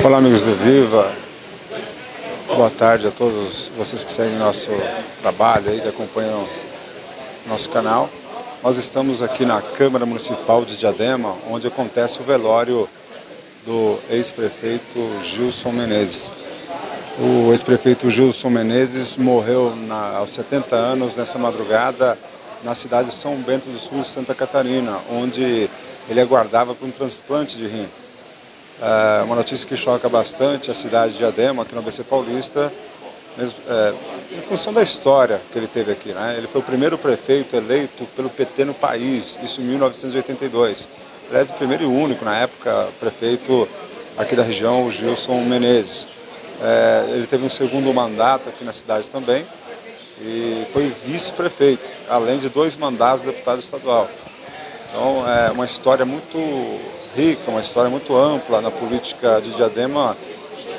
Olá, amigos do Viva, boa tarde a todos vocês que seguem nosso trabalho aí, que acompanham nosso canal. Nós estamos aqui na Câmara Municipal de Diadema, onde acontece o velório do ex-prefeito Gilson Menezes. O ex-prefeito Gilson Menezes morreu aos 70 anos nessa madrugada na cidade de São Bento do Sul, Santa Catarina, onde ele aguardava por um transplante de rim. Uma notícia que choca bastante a cidade de Diadema, aqui no ABC Paulista, em função da história que ele teve aqui, né? Ele foi o primeiro prefeito eleito pelo PT no país, isso em 1982. Aliás, o primeiro e único, na época, prefeito aqui da região, o Gilson Menezes. Ele teve um segundo mandato aqui na cidade também e foi vice-prefeito, além de 2 mandatos de deputado estadual. Então, é uma história muito rica, uma história muito ampla na política de Diadema,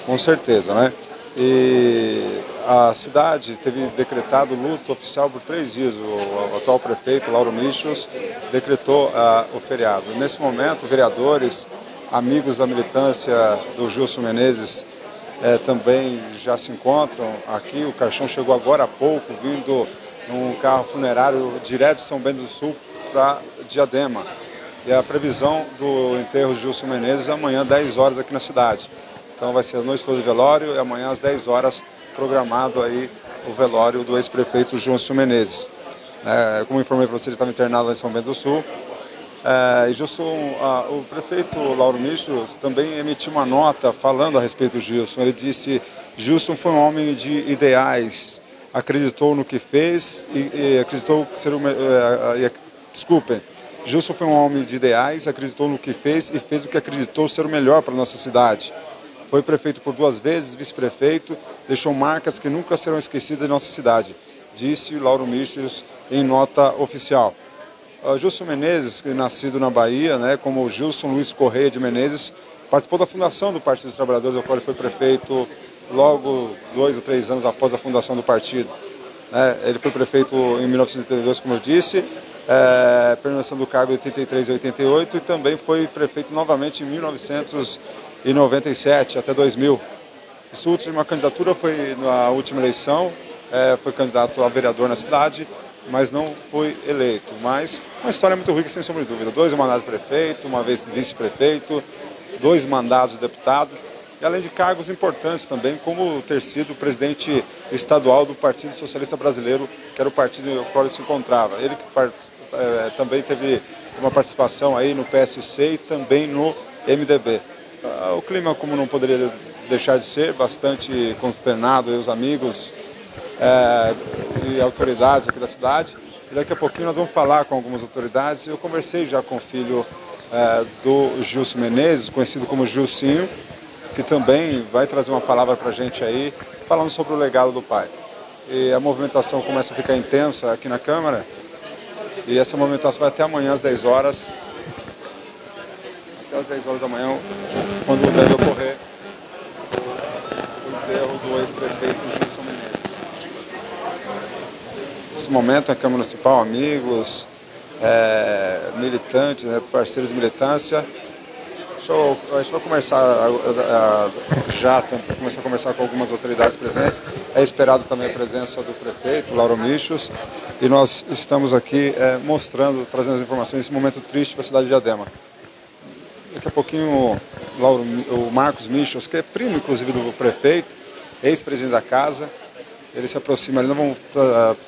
com certeza, né? E a cidade teve decretado luto oficial por 3 dias. O atual prefeito, Lauro Michels, decretou o feriado. Nesse momento, vereadores, amigos da militância do Gilson Menezes também já se encontram aqui. O caixão chegou agora há pouco, vindo num carro funerário direto de São Bento do Sul para Diadema. E a previsão do enterro de Gilson Menezes é amanhã, 10 horas, aqui na cidade. Então vai ser a noite toda de velório e amanhã às 10 horas programado aí o velório do ex-prefeito Gilson Menezes. Como informei para você, ele estava internado lá em São Bento do Sul. O prefeito Lauro Michels também emitiu uma nota falando a respeito do Gilson. Ele disse: Gilson foi um homem de ideais, acreditou no que fez e acreditou que seria Gilson foi um homem de ideais, acreditou no que fez e fez o que acreditou ser o melhor para a nossa cidade. Foi prefeito por 2 vezes, vice-prefeito, deixou marcas que nunca serão esquecidas em nossa cidade, disse Lauro Michels em nota oficial. Gilson Menezes, nascido na Bahia, como Gilson Luiz Correia de Menezes, participou da fundação do Partido dos Trabalhadores, ao qual ele foi prefeito logo 2 ou 3 anos após a fundação do partido. Ele foi prefeito em 1982, como eu disse, permanecendo do cargo de 83 e 88 e também foi prefeito novamente em 1997 até 2000. Sua última candidatura foi na última eleição, foi candidato a vereador na cidade, mas não foi eleito. Mas uma história muito rica, sem sombra de dúvida. 2 mandatos de prefeito, uma vez vice-prefeito, 2 mandatos de deputado, e além de cargos importantes também, como ter sido presidente estadual do Partido Socialista Brasileiro, que era o partido no qual ele se encontrava. Ele que também teve uma participação aí no PSC e também no MDB. O clima, como não poderia deixar de ser, bastante consternado, os amigos e autoridades aqui da cidade. E daqui a pouquinho nós vamos falar com algumas autoridades. Eu conversei já com o filho do Gilson Menezes, conhecido como Gilcinho, que também vai trazer uma palavra para a gente aí, falando sobre o legado do pai. E a movimentação começa a ficar intensa aqui na Câmara, e essa movimentação vai até amanhã às 10 horas, até às 10 horas da manhã, quando deve ocorrer o enterro do ex-prefeito Gilson Menezes. Nesse momento, a Câmara Municipal, amigos, militantes, parceiros de militância, a gente vai começar começar a conversar com algumas autoridades presentes. É esperado também a presença do prefeito, Lauro Michels, e nós estamos aqui trazendo as informações nesse momento triste para a cidade de Diadema. Daqui a pouquinho o Marcos Michels, que é primo inclusive do prefeito, ex-presidente da casa, ele se aproxima ali. Nós vamos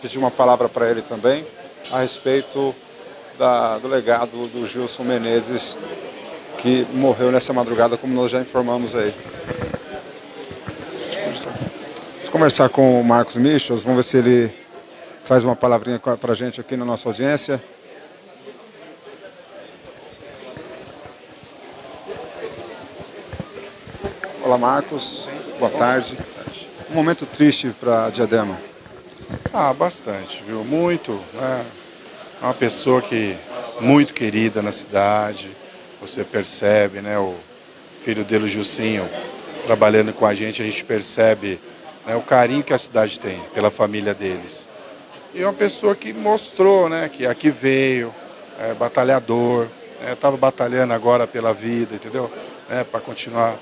pedir uma palavra para ele também a respeito do legado do Gilson Menezes, que morreu nessa madrugada, como nós já informamos aí. Vamos conversar com o Marcos Michels, vamos ver se ele faz uma palavrinha para a gente aqui na nossa audiência. Olá, Marcos, boa tarde. Um momento triste para Diadema. Bastante, viu? Muito. É uma pessoa muito querida na cidade. Você percebe, o filho dele, o Gilcinho, trabalhando com a gente percebe o carinho que a cidade tem pela família deles. E é uma pessoa que mostrou, que aqui veio, batalhador, estava batalhando agora pela vida, entendeu? Para continuar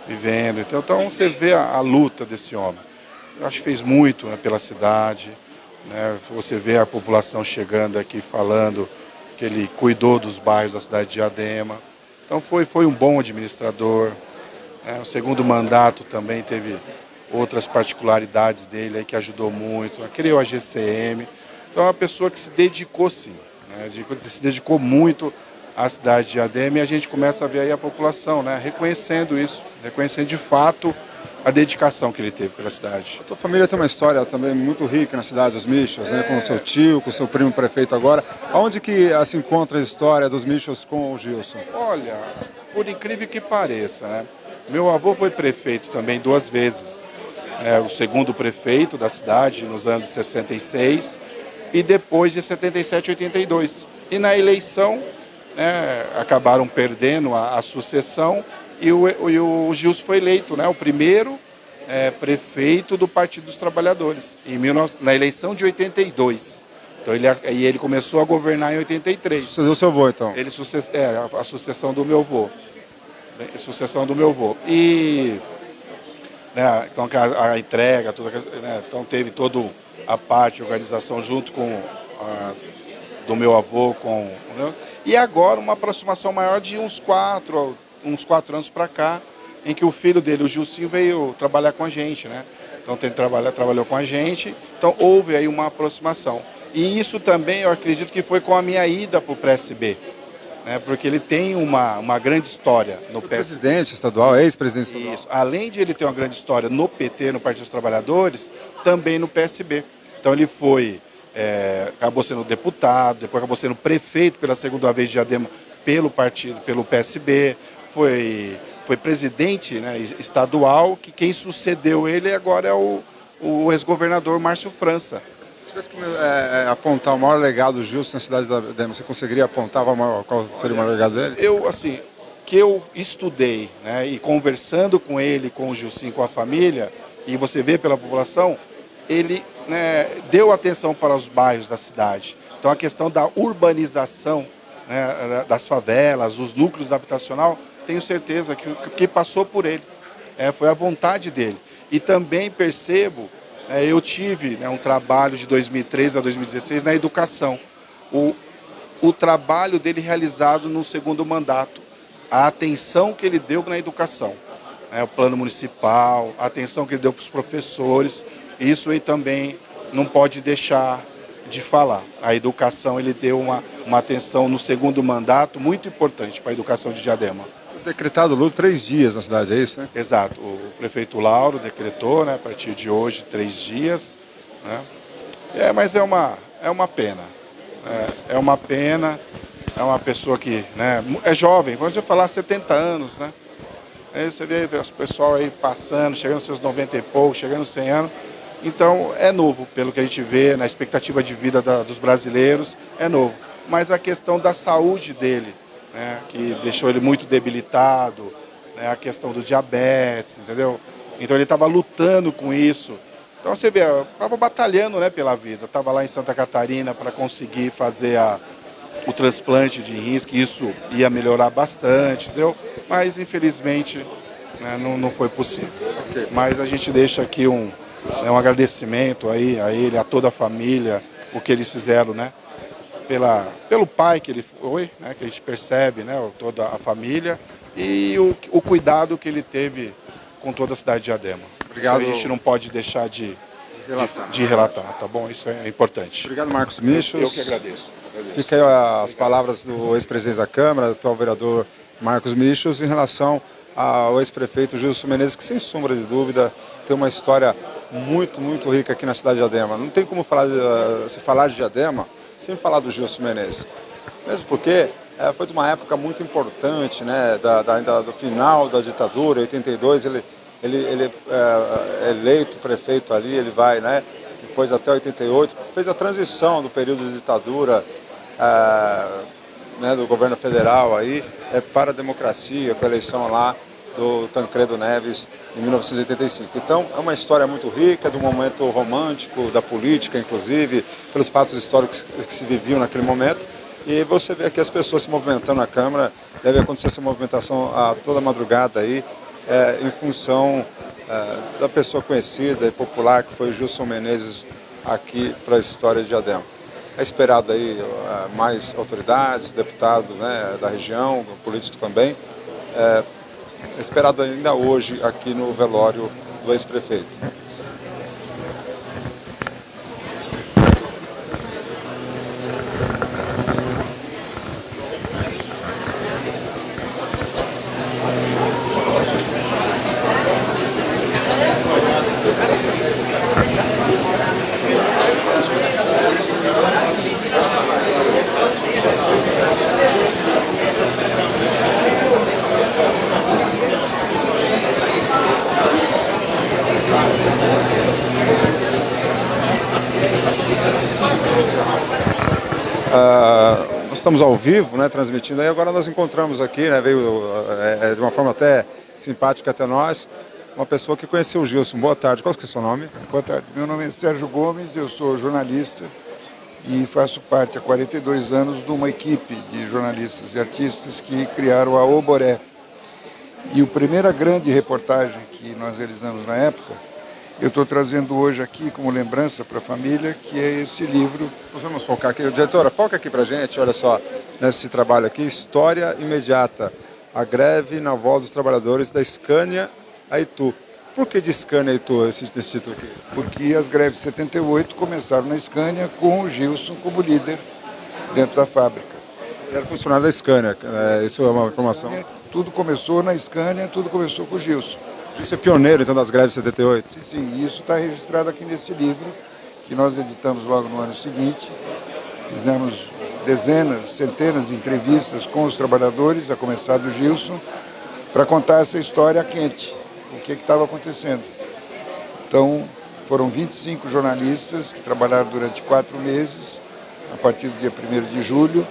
vivendo. Então você vê a luta desse homem. Eu acho que fez muito, né, pela cidade, né? Você vê a população chegando aqui falando que ele cuidou dos bairros da cidade de Diadema. Então foi um bom administrador, né? O segundo mandato também teve outras particularidades dele aí que ajudou muito, né? Criou a GCM. Então é uma pessoa que se dedicou sim, né? Se dedicou muito à cidade de Diadema, e a gente começa a ver aí a população, né, reconhecendo isso, reconhecendo de fato a dedicação que ele teve pela cidade. A tua família tem uma história também muito rica na cidade dos Michels, né? Com o seu tio, com o seu primo prefeito agora. Aonde que se encontra a história dos Michels com o Gilson? Olha, por incrível que pareça, né? Meu avô foi prefeito também 2 vezes. O segundo prefeito da cidade nos anos 66 e depois de 77 e 82. E na eleição, né, acabaram perdendo a sucessão e o Gilson foi eleito, né, o primeiro prefeito do Partido dos Trabalhadores, na eleição de 82. Então ele começou a governar em 83. Sucedeu seu avô, então? A sucessão do meu avô. Sucessão do meu avô. E, né, então a entrega, tudo, né, então teve toda a parte de organização junto com do meu avô, né, e agora uma aproximação maior de uns 4 anos para cá, em que o filho dele, o Gilcinho, veio trabalhar com a gente, né? Então trabalhou com a gente, então houve aí uma aproximação. E isso também eu acredito que foi com a minha ida para o PSB, né? Porque ele tem uma grande história no PSB. Presidente estadual, ex-presidente estadual. Isso. Além de ele ter uma grande história no PT, no Partido dos Trabalhadores, também no PSB. Então ele acabou sendo deputado, depois acabou sendo prefeito pela segunda vez de Diadema pelo PSB, foi presidente, né, estadual, que quem sucedeu ele agora é o ex-governador Márcio França. Se tivesse que apontar o maior legado do Gilson na cidade de Diadema, você conseguiria apontar qual seria o maior legado dele? Que eu estudei, né, e conversando com ele, com o Gilcinho, com a família, e você vê pela população, ele, né, deu atenção para os bairros da cidade. Então a questão da urbanização, né, das favelas, os núcleos habitacional, tenho certeza que passou por ele. Foi a vontade dele. E também percebo, eu tive, né, um trabalho de 2013 a 2016 na educação. O trabalho dele realizado no segundo mandato, a atenção que ele deu na educação, o plano municipal, a atenção que ele deu para os professores, isso aí também não pode deixar de falar. A educação, ele deu uma atenção no segundo mandato muito importante para a educação de Diadema. Decretado luto 3 dias na cidade, é isso, né? Exato. O prefeito Lauro decretou, né, a partir de hoje, 3 dias. Né? Mas é uma pena. É uma pena. É uma pessoa que, né, é jovem, quando você falar 70 anos, né? Aí você vê o pessoal aí passando, chegando aos seus 90 e poucos, chegando aos 100 anos. Então é novo, pelo que a gente vê, na expectativa de vida dos brasileiros, é novo. Mas a questão da saúde dele, né, que deixou ele muito debilitado, né, a questão do diabetes, entendeu? Então ele estava lutando com isso. Então você vê, estava batalhando, né, pela vida. Estava lá em Santa Catarina para conseguir fazer o transplante de rins, que isso ia melhorar bastante, entendeu? Mas infelizmente, né, não foi possível. Okay. Mas a gente deixa aqui um agradecimento aí a ele, a toda a família, o que eles fizeram, né? Pelo pai que ele foi, né, que a gente percebe, né, toda a família, e o cuidado que ele teve com toda a cidade de Diadema. Obrigado. Isso a gente não pode deixar de relatar, tá bom? Isso é importante. Obrigado, Marcos Michels. Eu que agradeço. Fica aí as palavras do ex-presidente da Câmara, do atual vereador Marcos Michels, em relação ao ex-prefeito Gilson Menezes, que sem sombra de dúvida tem uma história muito, muito rica aqui na cidade de Diadema. Não tem como se falar de Diadema sem falar do Gilson Menezes. Mesmo porque foi de uma época muito importante, né, do final da ditadura, 82, ele é eleito prefeito ali, ele vai, né, depois até 88, fez a transição do período de ditadura, né, do governo federal aí, para a democracia, com a eleição lá do Tancredo Neves em 1985. Então é uma história muito rica, de um momento romântico da política, inclusive, pelos fatos históricos que se viviam naquele momento. E você vê aqui as pessoas se movimentando na Câmara, deve acontecer essa movimentação a toda madrugada aí, em função da pessoa conhecida e popular que foi Gilson Menezes aqui para a história de Diadema. É esperado aí mais autoridades, deputados, né, da região, políticos também. É esperado ainda hoje aqui no velório do ex-prefeito. Nós estamos ao vivo, né, transmitindo, aí agora nós encontramos aqui, né, veio de uma forma até simpática até nós, uma pessoa que conheceu o Gilson. Boa tarde, qual que é o seu nome? Boa tarde, meu nome é Sérgio Gomes, eu sou jornalista e faço parte há 42 anos de uma equipe de jornalistas e artistas que criaram a Oboré. E a primeira grande reportagem que nós realizamos na época, eu estou trazendo hoje aqui como lembrança para a família, que é esse livro. Nós vamos focar aqui. Diretora, foca aqui para a gente, olha só, nesse trabalho aqui, História Imediata, a greve na voz dos trabalhadores da Scania a Itu. Por que de Scania a Itu, esse título aqui? Porque as greves de 78 começaram na Scania com o Gilson como líder dentro da fábrica. Ele era funcionário da Scania, isso é uma informação. Tudo começou na Scania, tudo começou com o Gilson. Isso é pioneiro, então, das greves de 78? Sim, isso está registrado aqui nesse livro, que nós editamos logo no ano seguinte. Fizemos dezenas, centenas de entrevistas com os trabalhadores, a começar do Gilson, para contar essa história quente, o que estava acontecendo. Então, foram 25 jornalistas que trabalharam durante 4 meses, a partir do dia 1º de julho,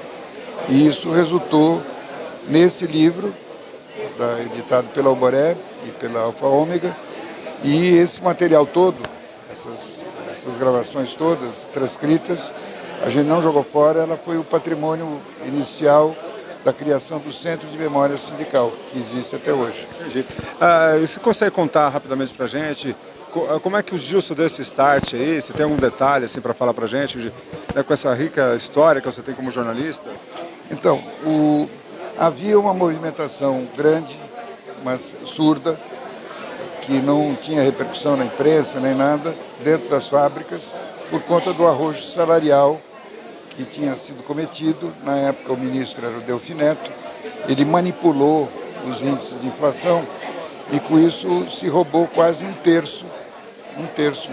e isso resultou nesse livro, editado pela Oboré e pela Alfa Ômega, e esse material todo, essas gravações todas transcritas, a gente não jogou fora, ela foi o patrimônio inicial da criação do Centro de Memória Sindical, que existe até hoje. Entendi. Você consegue contar rapidamente para a gente como é que o Gilson deu esse start aí? Se tem algum detalhe assim, para falar para a gente, né, com essa rica história que você tem como jornalista? Então, havia uma movimentação grande, mas surda, que não tinha repercussão na imprensa nem nada, dentro das fábricas, por conta do arrojo salarial que tinha sido cometido. Na época o ministro era o Delfim Neto, ele manipulou os índices de inflação e com isso se roubou quase um terço,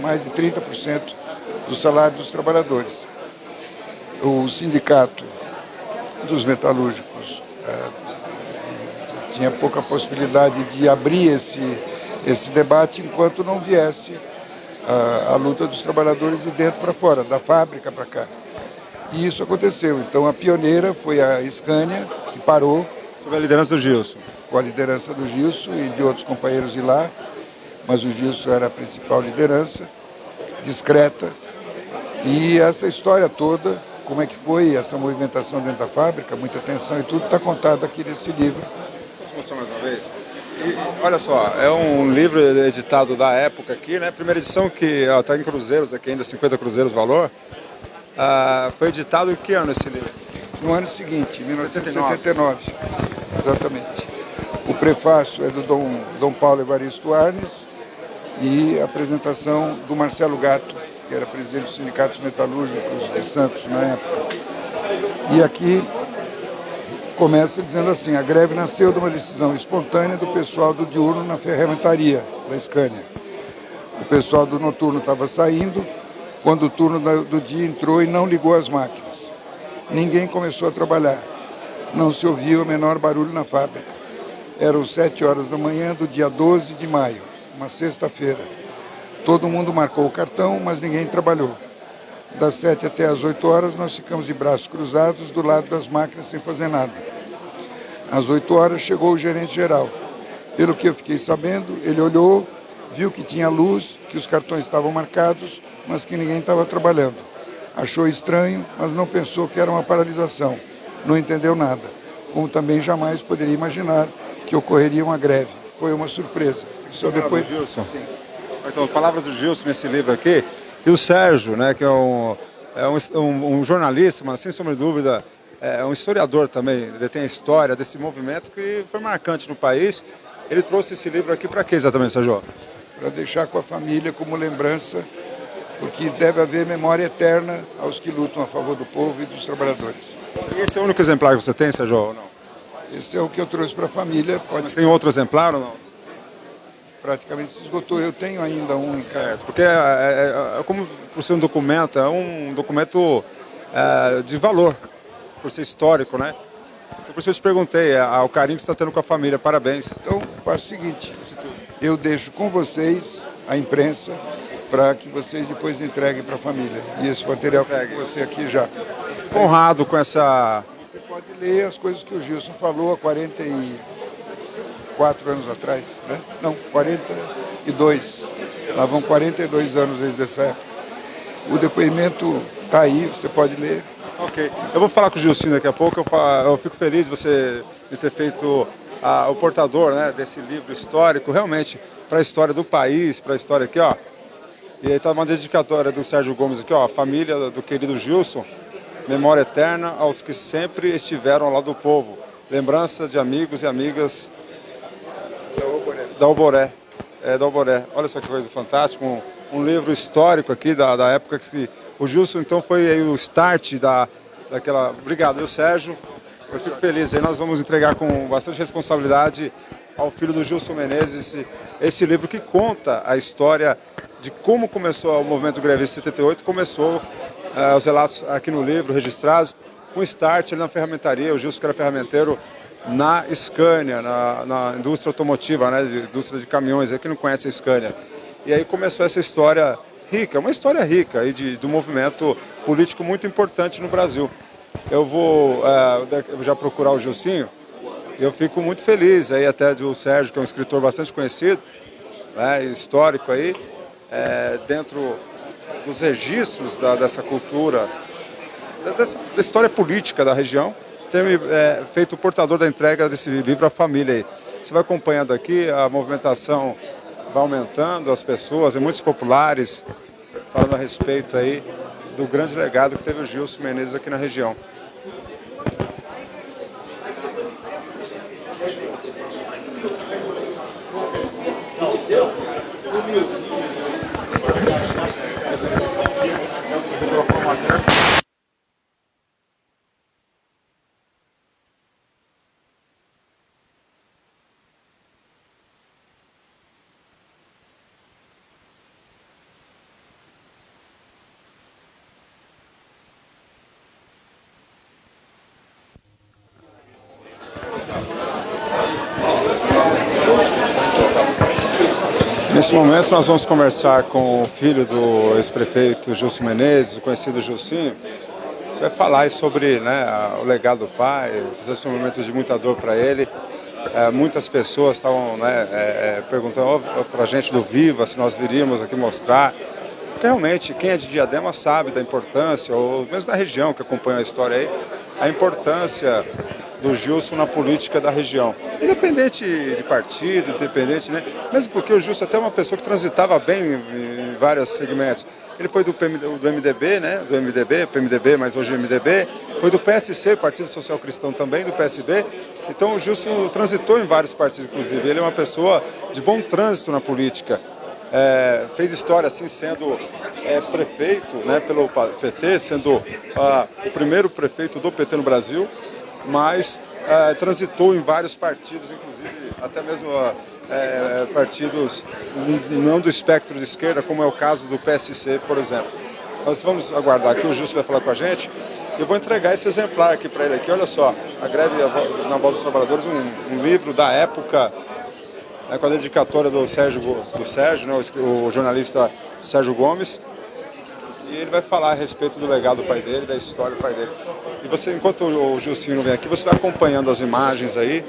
mais de 30% do salário dos trabalhadores. O sindicato dos metalúrgicos tinha pouca possibilidade de abrir esse debate enquanto não viesse a luta dos trabalhadores de dentro para fora, da fábrica para cá. E isso aconteceu. Então a pioneira foi a Scania, que parou. Sob a liderança do Gilson. Com a liderança do Gilson e de outros companheiros de lá, mas o Gilson era a principal liderança, discreta. E essa história toda, como é que foi essa movimentação dentro da fábrica, muita tensão e tudo, está contado aqui nesse livro. Posso mostrar mais uma vez? E, olha só, é um livro editado da época aqui, né? Primeira edição que está em cruzeiros aqui, ainda 50 cruzeiros valor. Foi editado em que ano esse livro? No ano seguinte, 1979. Exatamente. O prefácio é do Dom Paulo Evaristo Arnes e a apresentação do Marcelo Gatto, que era presidente dos sindicatos metalúrgicos de Santos na época. E aqui começa dizendo assim: a greve nasceu de uma decisão espontânea do pessoal do diurno na ferramentaria da Scania. O pessoal do noturno estava saindo, quando o turno do dia entrou e não ligou as máquinas. Ninguém começou a trabalhar. Não se ouvia o menor barulho na fábrica. Eram 7 horas da manhã do dia 12 de maio, uma sexta-feira. Todo mundo marcou o cartão, mas ninguém trabalhou. Das 7 até as 8 horas, nós ficamos de braços cruzados do lado das máquinas sem fazer nada. Às 8 horas chegou o gerente geral. Pelo que eu fiquei sabendo, ele olhou, viu que tinha luz, que os cartões estavam marcados, mas que ninguém estava trabalhando. Achou estranho, mas não pensou que era uma paralisação. Não entendeu nada, como também jamais poderia imaginar que ocorreria uma greve. foi uma surpresa. Só depois... Gilson. Sim. Então, palavras do Gilson nesse livro aqui, e o Sérgio, né, que é um jornalista, mas sem sombra de dúvida, é um historiador também, detém a história desse movimento que foi marcante no país. Ele trouxe esse livro aqui para quê exatamente, Sérgio? Para deixar com a família como lembrança, porque deve haver memória eterna aos que lutam a favor do povo e dos trabalhadores. E esse é o único exemplar que você tem, Sérgio, ou não? Esse é o que eu trouxe para a família. Mas tem outro exemplar ou não? Praticamente se esgotou. Eu tenho ainda um em casa. Porque como por ser um documento, é um documento de valor, por ser histórico, né? Então, por isso eu te perguntei, o carinho que você está tendo com a família, parabéns. Então, faço o seguinte, eu deixo com vocês, a imprensa, para que vocês depois entreguem para a família. E esse material fica com você aqui já. Honrado com essa... Você pode ler as coisas que o Gilson falou há 44 anos atrás, né? Não, 42. Lá vão 42 anos desde essa época. O depoimento está aí, você pode ler. Ok. Eu vou falar com o Gilson daqui a pouco. Eu fico feliz de você ter feito o portador, né, desse livro histórico, realmente, para a história do país, para a história aqui, ó. E aí está uma dedicatória do Sérgio Gomes aqui, ó, a família do querido Gilson, memória eterna aos que sempre estiveram ao lado do povo. Lembranças de amigos e amigas da Alboré. Da Alboré. Olha só que coisa fantástica, um livro histórico aqui da época que o Gilson, então, foi aí o start daquela... Obrigado, viu, Sérgio? Eu fico feliz. Aí nós vamos entregar com bastante responsabilidade ao filho do Gilson Menezes esse livro que conta a história de como começou o movimento grevista em 78, começou os relatos aqui no livro registrados, com start ali na ferramentaria, o Gilson que era ferramenteiro na Scania, na indústria automotiva, né, indústria de caminhões, aqui não conhece a Scania. E aí começou essa história rica, uma história rica aí do movimento político muito importante no Brasil. Eu vou já procurar o Gilcinho, eu fico muito feliz aí até do Sérgio, que é um escritor bastante conhecido, né, histórico aí, dentro dos registros dessa cultura, da história política da região, ter me feito o portador da entrega desse livro à família aí. Você vai acompanhando aqui, a movimentação vai aumentando, as pessoas, e muitos populares, falando a respeito aí do grande legado que teve o Gilson Menezes aqui na região. Nesse momento nós vamos conversar com o filho do ex-prefeito Gilson Menezes, o conhecido Gilcinho, que vai falar sobre, né, o legado do pai. Fizesse um momento de muita dor para ele. Muitas pessoas estavam, né, perguntando para a gente do Viva se nós viríamos aqui mostrar. Porque realmente quem é de Diadema sabe da importância, ou mesmo da região que acompanha a história aí, a importância do Gilson na política da região. Independente de partido, independente, né? Mesmo porque o Gilson é até uma pessoa que transitava bem em vários segmentos. Ele foi do MDB, né? Do MDB, PMDB, mas hoje MDB. Foi do PSC, Partido Social Cristão também, do PSB. Então o Gilson transitou em vários partidos, inclusive. Ele é uma pessoa de bom trânsito na política. Fez história assim, sendo prefeito, né, pelo PT, sendo o primeiro prefeito do PT no Brasil, mas transitou em vários partidos, inclusive até mesmo partidos não do espectro de esquerda, como é o caso do PSC, por exemplo. Nós vamos aguardar aqui, o Gilson vai falar com a gente. Eu vou entregar esse exemplar aqui para ele aqui. Olha só, a greve na Voz dos Trabalhadores, um livro da época, com a dedicatória do Sérgio, né, o jornalista Sérgio Gomes. E ele vai falar a respeito do legado do pai dele, da história do pai dele. E você, enquanto o Gilcinho não vem aqui, você vai acompanhando as imagens aí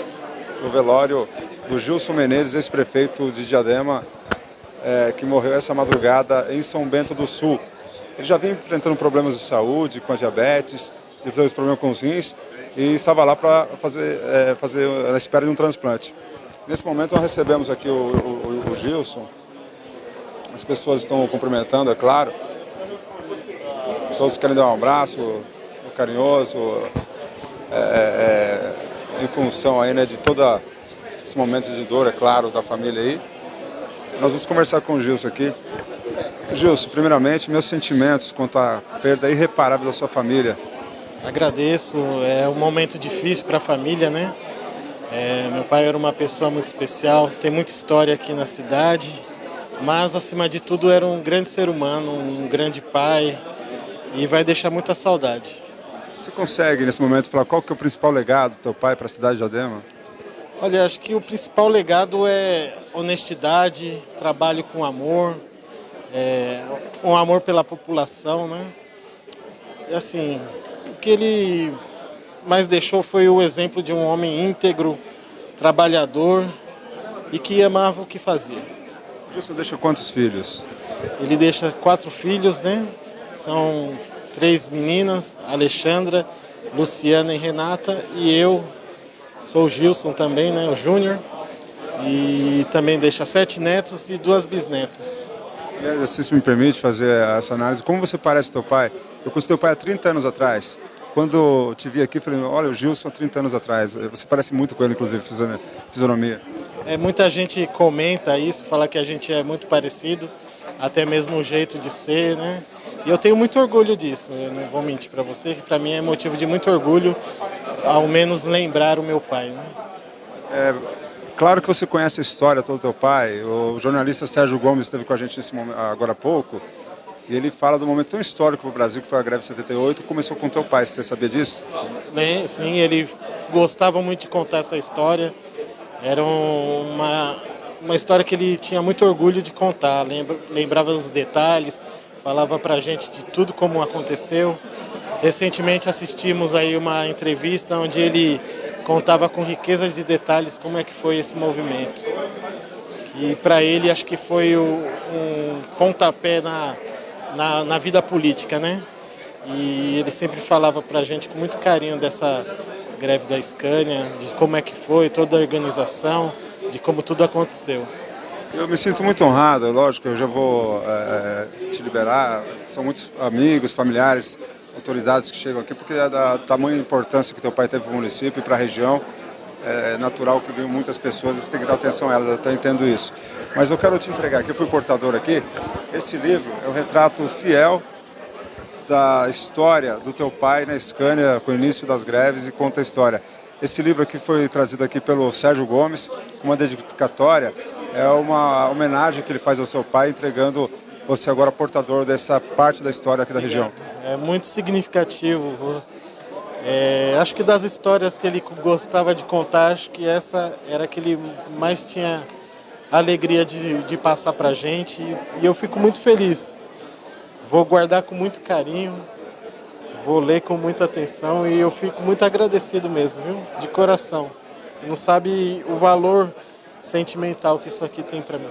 do velório do Gilson Menezes, ex-prefeito de Diadema, que morreu essa madrugada em São Bento do Sul. Ele já vinha enfrentando problemas de saúde, com a diabetes, depois problemas com os rins, e estava lá para fazer na espera de um transplante. Nesse momento nós recebemos aqui o Gilson. As pessoas estão cumprimentando, é claro. Todos querem dar um abraço carinhoso, em função aí, né, de todo esse momento de dor, é claro, da família aí. Nós vamos conversar com o Gilson aqui. Gilson, primeiramente, meus sentimentos quanto à perda irreparável da sua família. Agradeço, é um momento difícil para a família, né? Meu pai era uma pessoa muito especial, tem muita história aqui na cidade, mas acima de tudo era um grande ser humano, um grande pai, e vai deixar muita saudade. Você consegue, nesse momento, falar qual que é o principal legado do teu pai para a cidade de Diadema? Olha, acho que o principal legado é honestidade, trabalho com amor, um amor pela população, né? E assim, o que ele mais deixou foi o exemplo de um homem íntegro, trabalhador e que amava o que fazia. Gilson deixa quantos filhos? Ele deixa 4 filhos, né? São 3 meninas, Alexandra, Luciana e Renata, e eu sou o Gilson também, né? O Júnior. E também deixa 7 netos e 2 bisnetas. Se me permite fazer essa análise, como você parece teu pai? Eu conheci teu pai há 30 anos atrás. Quando te vi aqui, falei, olha, o Gilson há 30 anos atrás. Você parece muito com ele, inclusive, fisionomia. Muita gente comenta isso, fala que a gente é muito parecido, até mesmo o jeito de ser, né? E eu tenho muito orgulho disso, eu não vou mentir para você, que para mim é motivo de muito orgulho, ao menos lembrar o meu pai, né? Claro que você conhece a história toda do teu pai. O jornalista Sérgio Gomes esteve com a gente nesse momento, agora há pouco, e ele fala do momento tão histórico para o Brasil, que foi a greve de 78, começou com teu pai. Você sabia disso? Sim, ele gostava muito de contar essa história. Era uma história que ele tinha muito orgulho de contar, lembrava dos detalhes, falava pra gente de tudo como aconteceu. Recentemente assistimos aí uma entrevista onde ele contava com riquezas de detalhes como é que foi esse movimento. E para ele acho que foi um pontapé na vida política, né? E ele sempre falava pra gente com muito carinho dessa greve da Scania, de como é que foi, toda a organização, de como tudo aconteceu. Eu me sinto muito honrado, lógico, eu já vou te liberar. São muitos amigos, familiares, autoridades que chegam aqui, porque é da tamanha importância que teu pai teve para o município e para a região. É natural que venham muitas pessoas, você tem que dar atenção a elas, eu até entendo isso. Mas eu quero te entregar aqui, eu fui portador aqui, esse livro é um retrato fiel da história do teu pai na Scania, com o início das greves, e conta a história. Esse livro aqui foi trazido aqui pelo Sérgio Gomes, uma dedicatória, é uma homenagem que ele faz ao seu pai, entregando você agora portador dessa parte da história aqui da região. É muito significativo. Acho que das histórias que ele gostava de contar, acho que essa era a que ele mais tinha alegria de passar pra gente, e eu fico muito feliz. Vou guardar com muito carinho, vou ler com muita atenção e eu fico muito agradecido mesmo, viu? De coração. Você não sabe o valor sentimental que isso aqui tem para mim.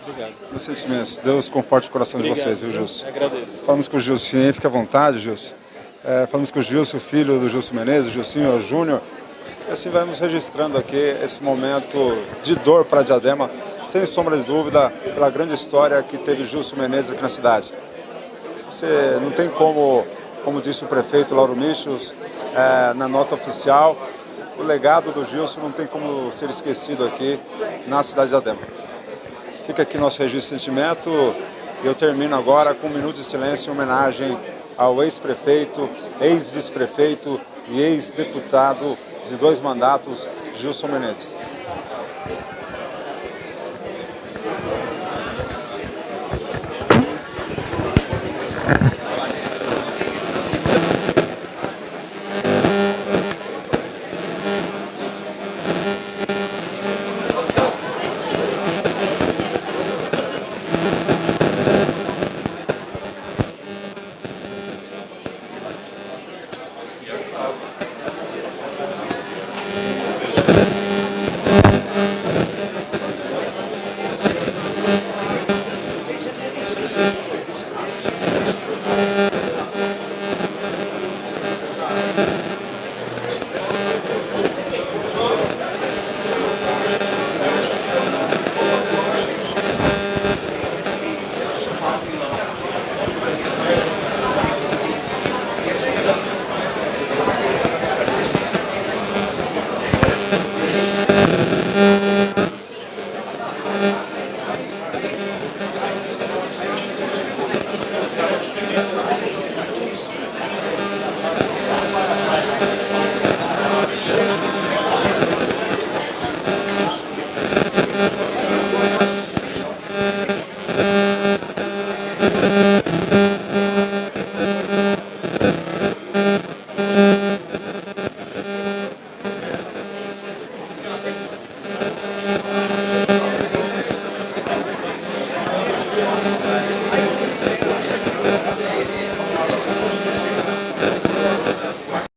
Obrigado. Meus sentimentos. Deus conforte o coração de vocês, viu, Gilson? Agradeço. Falamos com o Gilson, fica à vontade, Gilson. Falamos com o Gilson, filho do Gilson Menezes, o Gilcinho Júnior. E assim vamos registrando aqui esse momento de dor para Diadema, sem sombra de dúvida, pela grande história que teve Gilson Menezes aqui na cidade. Você não tem como disse o prefeito Lauro Michels, na nota oficial, o legado do Gilson não tem como ser esquecido aqui na cidade de Diadema. Fica aqui nosso registro de sentimento e eu termino agora com um minuto de silêncio em homenagem ao ex-prefeito, ex-vice-prefeito e ex-deputado de 2 mandatos, Gilson Menezes.